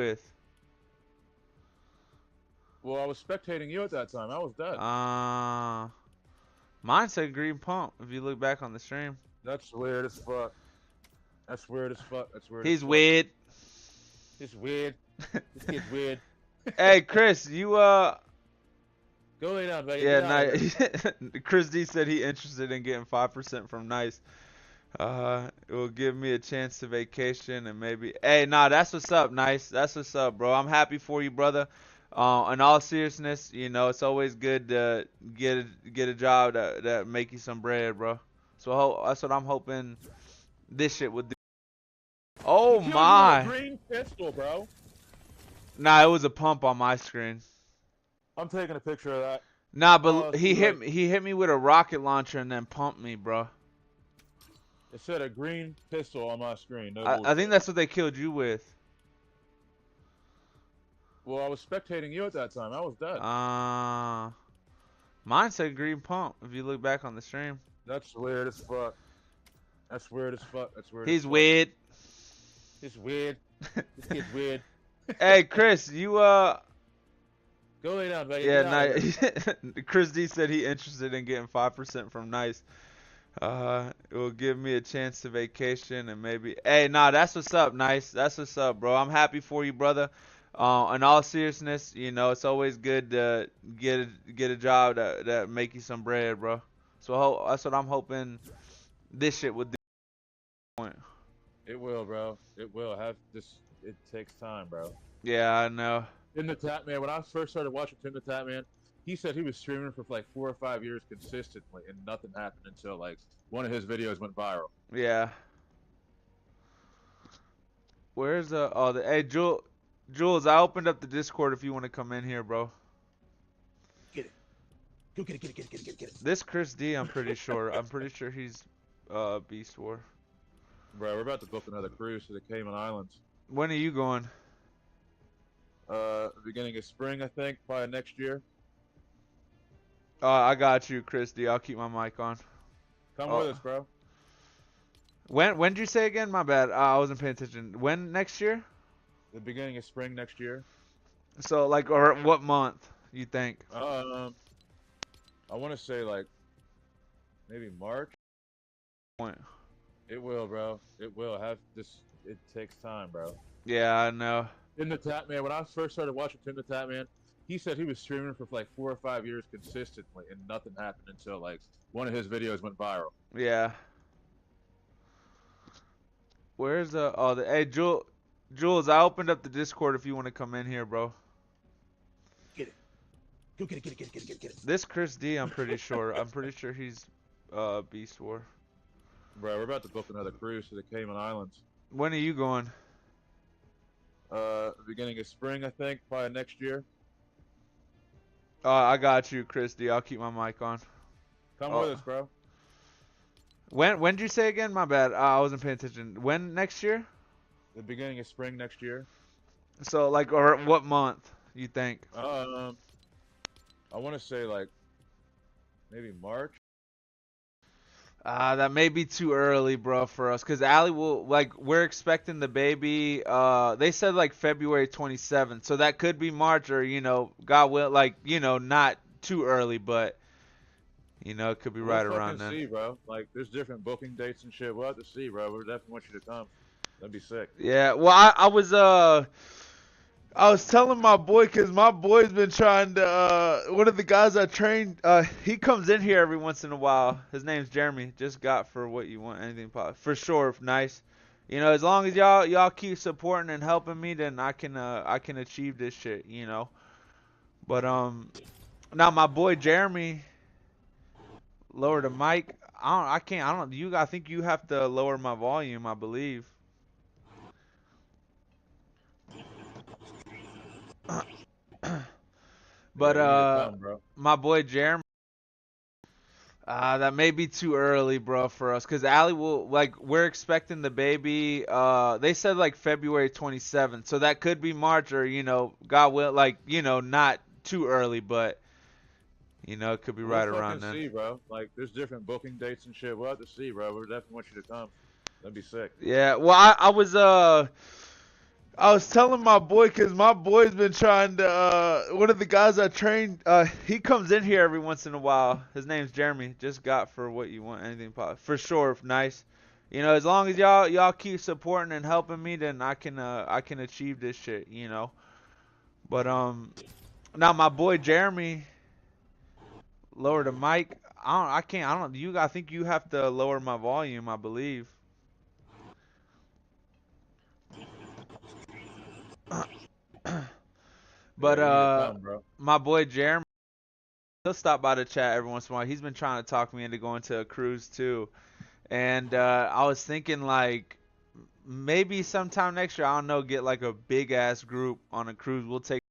with? Well, I was spectating you at that time. I was dead. Mine said green pump. If you look back on the stream, That's weird as fuck. That's weird as fuck. That's weird as he's fuck. weird. It's weird. This kid's weird. Hey, Chris, you Go lay down, Vegas. yeah, Get out of here. Chris D said he interested in getting 5% from Nice. It will give me a chance to vacation and maybe. Hey, nah, that's what's up, Nice. That's what's up, bro. I'm happy for you, brother. In all seriousness, it's always good to get a job that make you some bread, bro. So that's what I'm hoping this shit would do. Oh He killed you with a my. green pistol, bro. Nah, it was a pump on my screen. I'm taking a picture of that. Nah, Oh, but he hit me with a rocket launcher and then pumped me, bro. it said a green pistol on my screen. No I bullshit. think that's what they killed you with. Well, I was spectating you at that time. I was dead. Mine said green pump. If you look back on the stream, That's weird as fuck. That's weird as fuck. That's weird. he's as fuck. weird. It's weird. This kid's weird. Hey, Chris, you Go lay down, Vegas. yeah, Get out of here. Chris D said he interested in getting 5% from Nice. It will give me a chance to vacation and maybe. Hey, nah, that's what's up, Nice. That's what's up, bro. I'm happy for you, brother. In all seriousness, it's always good to get a job that make you some bread, bro. So that's what I'm hoping this shit would do. It will, bro. It will. It takes time, bro. Yeah, I know. Tim the Tap Man. When I first started watching Tim the Tap Man, he said he was streaming for like 4 or 5 years consistently, and nothing happened until like one of his videos went viral. Yeah. Where's hey Jules, I opened up the Discord if you want to come in here, bro. Get it. Go get it. Get it. Get it. Get it. Get it. Get it. This Chris D, I'm pretty sure. I'm pretty sure he's Beast War. Bro, we're about to book another cruise to the Cayman Islands. When are you going? Beginning of spring, I think, probably next year. I got you, Chris D. I'll keep my mic on. Come with us, bro. When'd you say again? My bad. I wasn't paying attention. When next year? The beginning of spring next year. So or what month you think? I want to say like maybe March. Point. It will, bro. It will. It takes time, bro. Yeah, I know. Tim the Tap Man. When I first started watching Tim the Tap Man, he said he was streaming for like 4 or 5 years consistently, and nothing happened until like one of his videos went viral. Yeah. Where's hey Jules, I opened up the Discord if you want to come in here, bro. Get it. Go get it. Get it. Get it. Get it. Get it. Get it. This Chris D, I'm pretty sure. I'm pretty sure he's Beast War. Bro, we're about to book another cruise to the Cayman Islands. When are you going? Beginning of spring, I think, probably next year. I got you, Chris D. I'll keep my mic on. Come with us, bro. When'd you say again? My bad. I wasn't paying attention. When next year? The beginning of spring next year. So or what month you think? I want to say like maybe March. That may be too early, bro, for us. Cause Allie will we're expecting the baby. They said like February 27th, so that could be March or God will not too early, but it could be right around then. See, bro. Like there's different booking dates and shit. We'll have to see, bro. We definitely want you to come. That'd be sick. Yeah. Well, I was telling my boy, cause my boy's been trying to. One of the guys I trained, he comes in here every once in a while. His name's Jeremy. Just got for what you want, anything for sure. Nice. As long as y'all keep supporting and helping me, then I can achieve this shit. But now my boy Jeremy, lower the mic. I think you have to lower my volume, I believe. But my boy Jeremy, that may be too early, bro, for us. Cause Allie will we're expecting the baby. They said like February 27th, so that could be March or God will not too early, but it could be right around then. See, bro. Like there's different booking dates and shit. We'll have to see, bro. We definitely want you to come. That'd be sick. Yeah. Well, I was telling my boy, cause my boy's been trying to. One of the guys I trained, he comes in here every once in a while. His name's Jeremy. Just got for what you want, anything for sure. Nice. You know, as long as y'all keep supporting and helping me, then I can achieve this shit. You know. But now my boy Jeremy lower the mic. I can't. I don't. I think you have to lower my volume. I believe. But Yeah, you need to tell him, bro. my boy Jeremy, he'll stop by the chat every once in a while. He's been trying to talk me into going to a cruise too. And I was thinking like maybe sometime next year, I don't know, get like a big ass group on a cruise. We'll take